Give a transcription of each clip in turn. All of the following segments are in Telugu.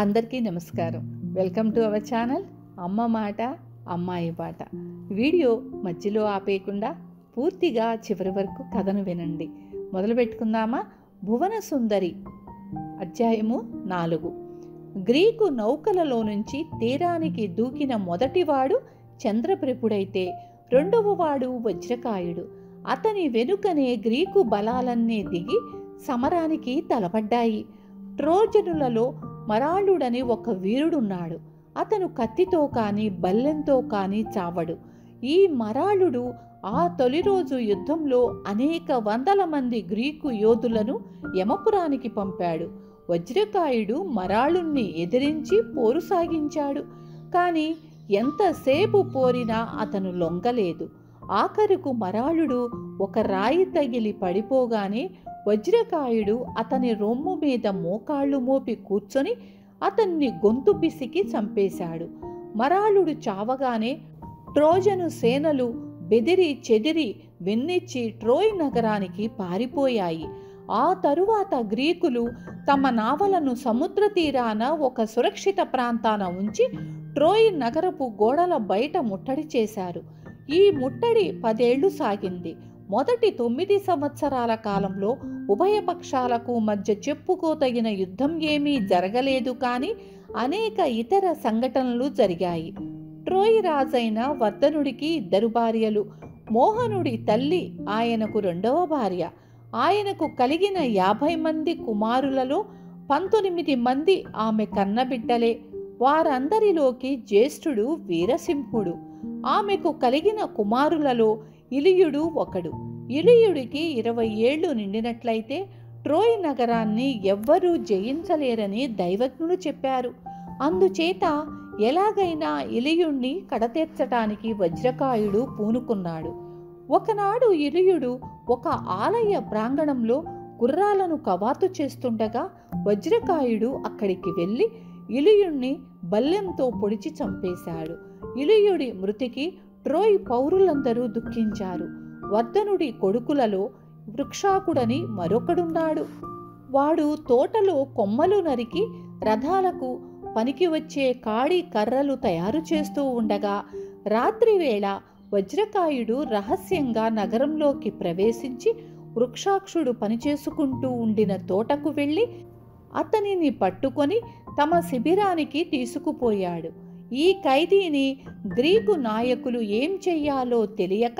అందరికీ నమస్కారం. వెల్కమ్ టు అవర్ ఛానల్ అమ్మ మాట అమ్మాయి పాట. వీడియో మధ్యలో ఆపేయకుండా పూర్తిగా చివరి వరకు కథను వినండి. మొదలు పెట్టుకుందామా? భువన సుందరి అధ్యాయము 4. గ్రీకు నౌకలలో నుంచి తీరానికి దూకిన మొదటివాడు చంద్రప్రభుడైతే రెండవవాడు వజ్రకాయుడు. అతని వెనుకనే గ్రీకు బలాలన్నీ దిగి సమరానికి తలపడ్డాయి. ట్రోజనులలో మరాళుడని ఒక వీరుడున్నాడు. అతను కత్తితో కానీ బల్లెంతో కానీ చావడు. ఈ మరాళుడు ఆ తొలి రోజు యుద్ధంలో అనేక వందల మంది గ్రీకు యోధులను యమపురానికి పంపాడు. వజ్రకాయుడు మరాళుణ్ణి ఎదిరించి పోరు సాగించాడు. కానీ ఎంతసేపు పోరినా అతను లొంగలేదు. ఆఖరుకు మరాళుడు ఒక రాయి తగిలి పడిపోగానే వజ్రకాయుడు అతని రొమ్ము మీద మోకాళ్ళు మోపి కూర్చొని అతన్ని గొంతు పిసికి చంపేశాడు. మరాళుడు చావగానే ట్రోజను సేనలు బెదిరి చెదిరి వెన్నిచ్చి ట్రోయ్ నగరానికి పారిపోయాయి. ఆ తరువాత గ్రీకులు తమ నావలను సముద్ర తీరాన ఒక సురక్షిత ప్రాంతాన ఉంచి ట్రోయ్ నగరపు గోడల బయట ముట్టడి చేశారు. ఈ ముట్టడి 10 ఏళ్లు సాగింది. మొదటి 9 సంవత్సరాల కాలంలో ఉభయ పక్షాలకు మధ్య చెప్పుకోతగిన యుద్ధం ఏమీ జరగలేదు. కానీ అనేక ఇతర సంఘటనలు జరిగాయి. ట్రోయ్ రాజైన వర్ధనుడికి 2 భార్యలు. మోహనుడి తల్లి ఆయనకు 2వ భార్య. ఆయనకు కలిగిన 50 మంది కుమారులలో 19 మంది ఆమె కన్నబిడ్డలే. వారందరిలోకి జ్యేష్ఠుడు వీరసింహుడు. ఆమెకు కలిగిన కుమారులలో ఇలియుడు ఒకడు. ఇలియుడికి 20 ఏళ్లు నిండినట్లయితే ట్రోయ్ నగరాన్ని ఎవ్వరూ జయించలేరని దైవజ్ఞులు చెప్పారు. అందుచేత ఎలాగైనా ఇలియుణ్ణి కడతీర్చటానికి వజ్రకాయుడు పూనుకున్నాడు. ఒకనాడు ఇలియుడు ఒక ఆలయ ప్రాంగణంలో గుర్రాలను కవాతు చేస్తుండగా వజ్రకాయుడు అక్కడికి వెళ్ళి ఇలియుణ్ణి బల్లెంతో పొడిచి చంపేశాడు. ఇలియుడి మృతికి ట్రోయ్ పౌరులందరూ దుఃఖించారు. వర్ధనుడి కొడుకులలో వృక్షాకుడని మరొకడున్నాడు. వాడు తోటలో కొమ్మలు నరికి రథాలకు పనికి వచ్చే కాడి కర్రలు తయారు చేస్తూ ఉండగా రాత్రివేళ వజ్రకాయుడు రహస్యంగా నగరంలోకి ప్రవేశించి వృక్షాక్షుడు పనిచేసుకుంటూ ఉండిన తోటకు వెళ్ళి అతనిని పట్టుకొని తమ శిబిరానికి తీసుకుపోయాడు. ఈ ఖైదీని గ్రీకు నాయకులు ఏం చెయ్యాలో తెలియక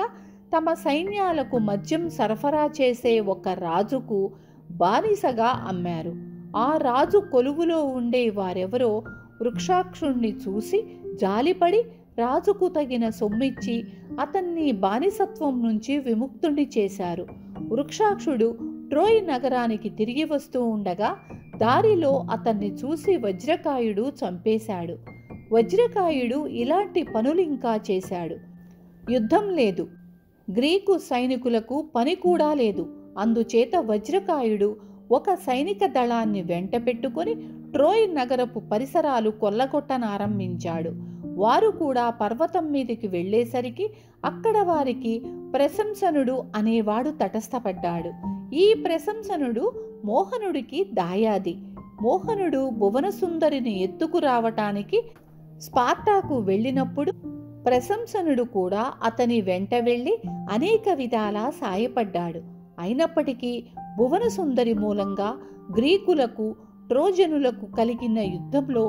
తమ సైన్యాలకు మద్యం సరఫరా చేసే ఒక రాజుకు బానిసగా అమ్మారు. ఆ రాజు కొలువులో ఉండే వారెవరో వృక్షాక్షుణ్ణి చూసి జాలిపడి రాజుకు తగిన సొమ్మిచ్చి అతన్ని బానిసత్వం నుంచి విముక్తుణ్ణి చేశారు. వృక్షాక్షుడు ట్రోయ్ నగరానికి తిరిగి వస్తూ ఉండగా దారిలో అతన్ని చూసి వజ్రకాయుడు చంపేశాడు. వజ్రకాయుడు ఇలాంటి పనులింకా చేశాడు. యుద్ధం లేదు, గ్రీకు సైనికులకు పని కూడా లేదు. అందుచేత వజ్రకాయుడు ఒక సైనిక దళాన్ని వెంట పెట్టుకొని ట్రోయ్ నగరపు పరిసరాలు కొల్లగొట్టనారంభించాడు. వారు కూడా పర్వతం మీదకి వెళ్ళేసరికి అక్కడ వారికి ప్రశంసనుడు అనేవాడు తటస్థపడ్డాడు. ఈ ప్రశంసనుడు మోహనుడికి దాయాది. మోహనుడు భువనసుందరిని ఎత్తుకురావటానికి స్పార్టాకు వెళ్ళినప్పుడు ప్రశంసనుడు కూడా అతని వెంట వెళ్ళి అనేక విధాలా సాయపడ్డాడు. అయినప్పటికీ భువనసుందరి మూలంగా గ్రీకులకు ట్రోజనులకు కలిగిన యుద్ధంలో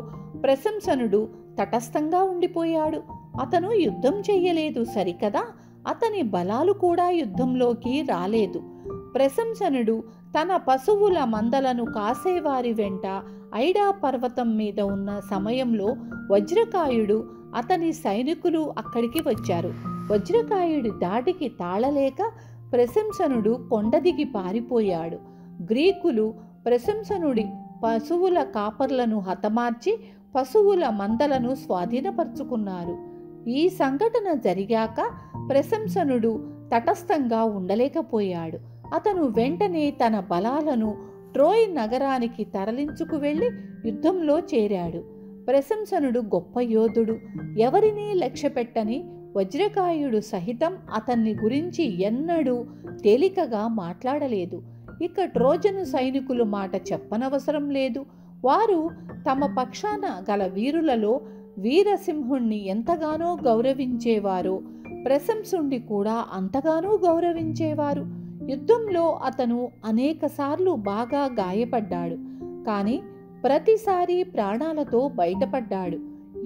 ప్రశంసనుడు తటస్థంగా ఉండిపోయాడు. అతను యుద్ధం చెయ్యలేదు సరికదా, అతని బలాలు కూడా యుద్ధంలోకి రాలేదు. ప్రశంసనుడు తన పశువుల మందలను కాసేవారి వెంట ఐడా పర్వతం మీద ఉన్న సమయంలో వజ్రకాయుడు అతని సైనికులు అక్కడికి వచ్చారు. వజ్రకాయుడి దాటికి తాళలేక ప్రశంసనుడు కొండదిగి పారిపోయాడు. గ్రీకులు ప్రశంసనుడి పశువుల కాపర్లను హతమార్చి పశువుల మందలను స్వాధీనపరుచుకున్నారు. ఈ సంఘటన జరిగాక ప్రశంసనుడు తటస్థంగా ఉండలేకపోయాడు. అతను వెంటనే తన బలాలను ట్రోయ్ నగరానికి తరలించుకు వెళ్ళి యుద్ధంలో చేరాడు. ప్రశంసనుడు గొప్ప యోధుడు. ఎవరినీ లక్ష్యపెట్టని వజ్రకాయుడు సహితం అతన్ని గురించి ఎన్నడూ తేలికగా మాట్లాడలేదు. ఇక ట్రోజను సైనికులు మాట చెప్పనవసరం లేదు. వారు తమ పక్షాన గల వీరులలో వీరసింహుణ్ణి ఎంతగానో గౌరవించేవారో ప్రశంసుణ్ణి కూడా అంతగానో గౌరవించేవారు. యుద్ధంలో అతను అనేకసార్లు బాగా గాయపడ్డాడు, కానీ ప్రతిసారి ప్రాణాలతో బయటపడ్డాడు.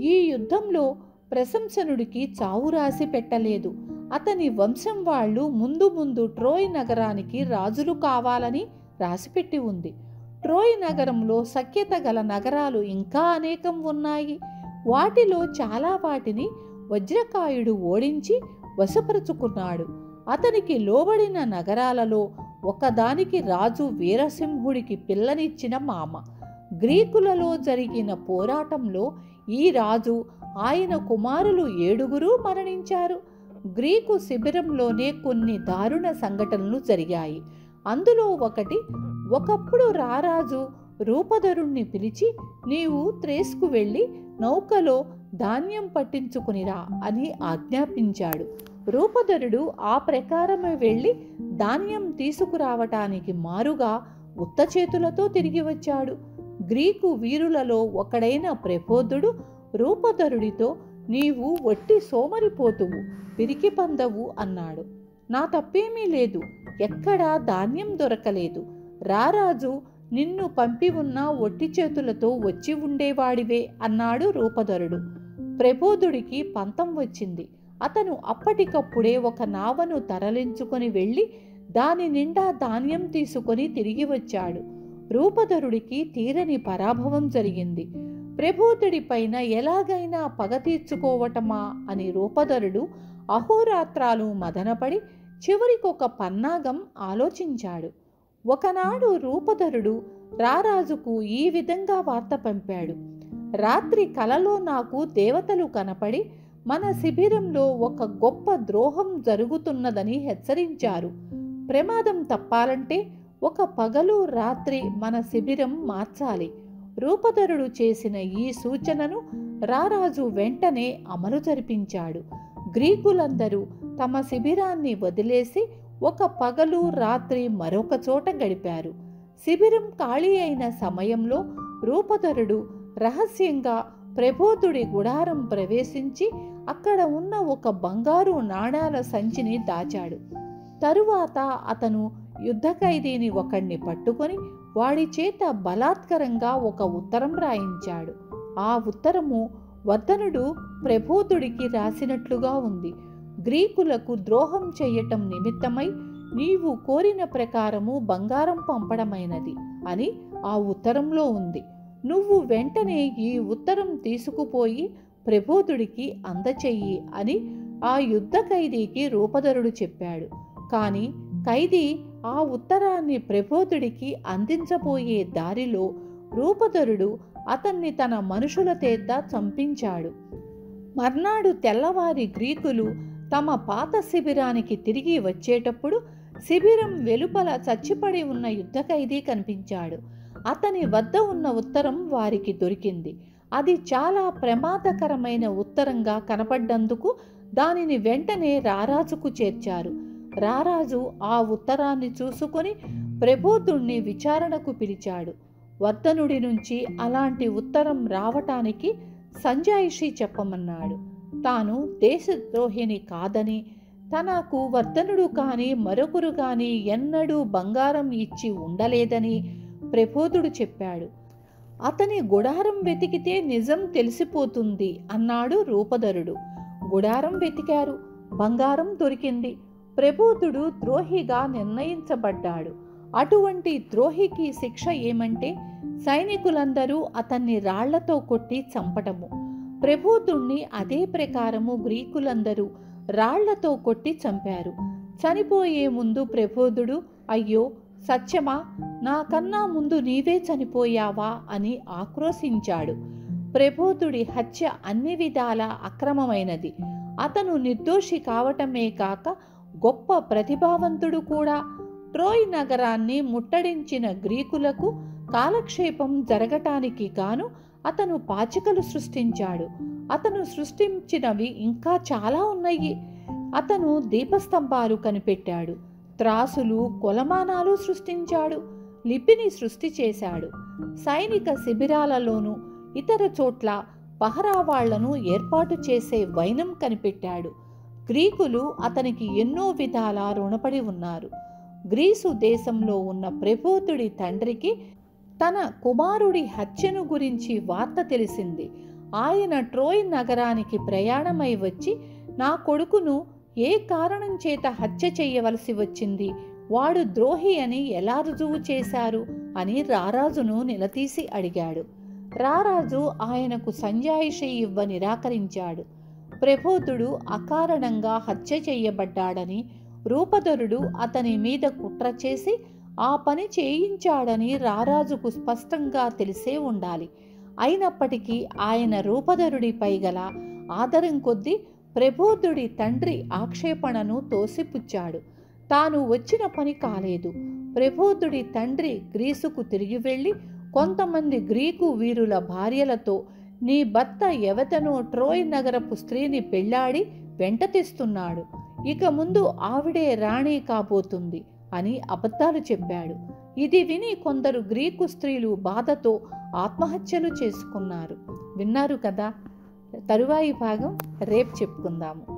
ఈ యుద్ధంలో ప్రశంసనుడికి చావు రాసి పెట్టలేదు. అతని వంశం వాళ్ళు ముందు ముందు ట్రోయ్ నగరానికి రాజులు కావాలని రాసిపెట్టి ఉంది. ట్రోయ్ నగరంలో సఖ్యత గల నగరాలు ఇంకా అనేకం ఉన్నాయి. వాటిలో చాలా వాటిని వజ్రకాయుడు ఓడించి వశపరుచుకున్నాడు. అతనికి లోబడిన నగరాలలో ఒకదానికి రాజు వీరసింహుడికి పిల్లనిచ్చిన మామ. గ్రీకులలో జరిగిన పోరాటంలో ఈ రాజు ఆయన కుమారులు 7 మరణించారు. గ్రీకు శిబిరంలోనే కొన్ని దారుణ సంఘటనలు జరిగాయి. అందులో ఒకప్పుడు రారాజు రూపధరుణ్ణి పిలిచి, నీవు త్రేస్కు వెళ్ళి నౌకలో ధాన్యం పట్టించుకునిరా అని ఆజ్ఞాపించాడు. రూపధరుడు ఆ ప్రకారమే వెళ్ళి ధాన్యం తీసుకురావటానికి మారుగా ఉత్త చేతులతో తిరిగి వచ్చాడు. గ్రీకు వీరులలో ఒకడైన ప్రబోధుడు రూపధరుడితో, నీవు ఒట్టి సోమరిపోతువు, పిరికి పందవు అన్నాడు. నా తప్పేమీ లేదు, ఎక్కడా ధాన్యం దొరకలేదు. రారాజు నిన్ను పంపి ఉన్న ఒట్టి చేతులతో వచ్చి ఉండేవాడివే అన్నాడు రూపధరుడు. ప్రబోధుడికి పంతం వచ్చింది. అతను అప్పటికప్పుడే ఒక నావను తరలించుకొని వెళ్ళి దాని నిండా ధాన్యం తీసుకొని తిరిగి వచ్చాడు. రూపధరుడికి తీరని పరాభవం జరిగింది. ప్రబోధుడి పైన ఎలాగైనా పగ తీర్చుకోవటమా అని రూపధరుడు అహోరాత్రాలు మదనపడి చివరికొక పన్నాగం ఆలోచించాడు. ఒకనాడు రూపధరుడు రారాజుకు ఈ విధంగా వార్త పంపాడు. రాత్రి కలలో నాకు దేవతలు కనపడి మన శిబిరంలో ఒక గొప్ప ద్రోహం జరుగుతున్నదని హెచ్చరించారు. ప్రమాదం తప్పాలంటే ఒక పగలు రాత్రి మన శిబిరం మార్చాలి. రూపధరుడు చేసిన ఈ సూచనను రారాజు వెంటనే అమలు జరిపించాడు. గ్రీకులందరూ తమ శిబిరాన్ని వదిలేసి ఒక పగలు రాత్రి మరొక చోట గడిపారు. శిబిరం ఖాళీ అయిన సమయంలో రూపధరుడు రహస్యంగా ప్రబోధుడి గుడారం ప్రవేశించి అక్కడ ఉన్న ఒక బంగారు నాణాల సంచిని దాచాడు. తరువాత అతను యుద్ధ ఖైదీని ఒకణ్ణి పట్టుకొని వాడి చేత బలాత్కరంగా ఒక ఉత్తరం రాయించాడు. ఆ ఉత్తరము వర్ధనుడు ప్రబోధుడికి రాసినట్లుగా ఉంది. గ్రీకులకు ద్రోహం చేయటం నిమిత్తమై నీవు కోరిన ప్రకారము బంగారం పంపడమైనది అని ఆ ఉత్తరంలో ఉంది. నువ్వు వెంటనే ఈ ఉత్తరం తీసుకుపోయి ప్రబోధుడికి అందచెయ్యి అని ఆ యుద్ధ ఖైదీకి రూపధరుడు చెప్పాడు. కాని ఖైదీ ఆ ఉత్తరాన్ని ప్రబోధుడికి అందించబోయే దారిలో రూపధరుడు అతన్ని తన మనుషుల చేత చంపించాడు. మర్నాడు తెల్లవారి గ్రీకులు తమ పాత శిబిరానికి తిరిగి వచ్చేటప్పుడు శిబిరం వెలుపల చచ్చిపడి ఉన్న యుద్ధ ఖైదీ కనిపించాడు. అతని వద్ద ఉన్న ఉత్తరం వారికి దొరికింది. అది చాలా ప్రమాదకరమైన ఉత్తరంగా కనపడ్డందుకు దానిని వెంటనే రారాజుకు చేర్చారు. రారాజు ఆ ఉత్తరాన్ని చూసుకొని ప్రబోధుణ్ణి విచారణకు పిలిచాడు. వర్ధనుడి నుంచి అలాంటి ఉత్తరం రావటానికి సంజాయిషి చెప్పమన్నాడు. తాను దేశద్రోహిని కాదని, తనకు వర్ధనుడు కానీ మరొకరు కానీ ఎన్నడూ బంగారం ఇచ్చి ఉండలేదని ప్రబోధుడు చెప్పాడు. అతని గుడారం వెతికితే నిజం తెలిసిపోతుంది అన్నాడు రూపధరుడు. గుడారం వెతికారు, బంగారం దొరికింది. ప్రబోధుడు ద్రోహిగా నిర్ణయించబడ్డాడు. అటువంటి ద్రోహికి శిక్ష ఏమంటే సైనికులందరూ అతన్ని రాళ్లతో కొట్టి చంపటము. ప్రబోధుణ్ణి అదే ప్రకారము గ్రీకులందరూ రాళ్లతో కొట్టి చంపారు. చనిపోయే ముందు ప్రబోధుడు, అయ్యో సత్యమా, నాకన్నా ముందు నీవే చనిపోయావా అని ఆక్రోశించాడు. ప్రబోధుడి హత్య అన్ని విధాల అక్రమమైనది. అతను నిర్దోషి కావటమే కాక గొప్ప ప్రతిభావంతుడు కూడా. ట్రోయ్ నగరాన్ని ముట్టడించిన గ్రీకులకు కాలక్షేపం జరగటానికి గాను అతను పాచికలు సృష్టించాడు. అతను సృష్టించినవి ఇంకా చాలా ఉన్నాయి. అతను దీపస్తంభాలు కనిపెట్టాడు. త్రాసులు, కొలమానాలు సృష్టించాడు. లిపిని సృష్టి చేశాడు. సైనిక శిబిరాలలోనూ ఇతర చోట్ల పహరావాళ్లను ఏర్పాటు చేసే వైనం కనిపెట్టాడు. గ్రీకులు అతనికి ఎన్నో విధాల రుణపడి ఉన్నారు. గ్రీసు దేశంలో ఉన్న ప్రబోధుడి తండ్రికి తన కుమారుడి హత్యను గురించి వార్త తెలిసింది. ఆయన ట్రోయ్ నగరానికి ప్రయాణమై వచ్చి, నా కొడుకును ఏ కారణం చేత హత్య చేయవలసి వచ్చింది, వాడు ద్రోహి అని ఎలా రుజువు చేశారు అని రారాజును నిలదీసి అడిగాడు. రారాజు ఆయనకు సంజాయిషి ఇవ్వ నిరాకరించాడు. ప్రబోధుడు అకారణంగా హత్య చేయబడ్డాడని, రూపధరుడు అతని మీద కుట్ర చేసి ఆ పని చేయించాడని రారాజుకు స్పష్టంగా తెలిసే ఉండాలి. అయినప్పటికీ ఆయన రూపధరుడిపై గల ఆదరం కొద్దీ ప్రబోధుడి తండ్రి ఆక్షేపణను తోసిపుచ్చాడు. తాను వచ్చిన పని కాలేదు. ప్రబోధుడి తండ్రి గ్రీసుకు తిరిగి వెళ్ళి కొంతమంది గ్రీకు వీరుల భార్యలతో, నీ భర్త ఎవతనో ట్రోయ్ నగరపు స్త్రీని పెళ్లాడి వెంట తెస్తున్నాడు, ఇక ముందు ఆవిడే రాణి కాబోతుంది అని అబద్ధాలు చెప్పాడు. ఇది విని కొందరు గ్రీకు స్త్రీలు బాధతో ఆత్మహత్యలు చేసుకున్నారు. విన్నారు కదా. తరువాయి భాగం రేపు చెప్పుకుందాము.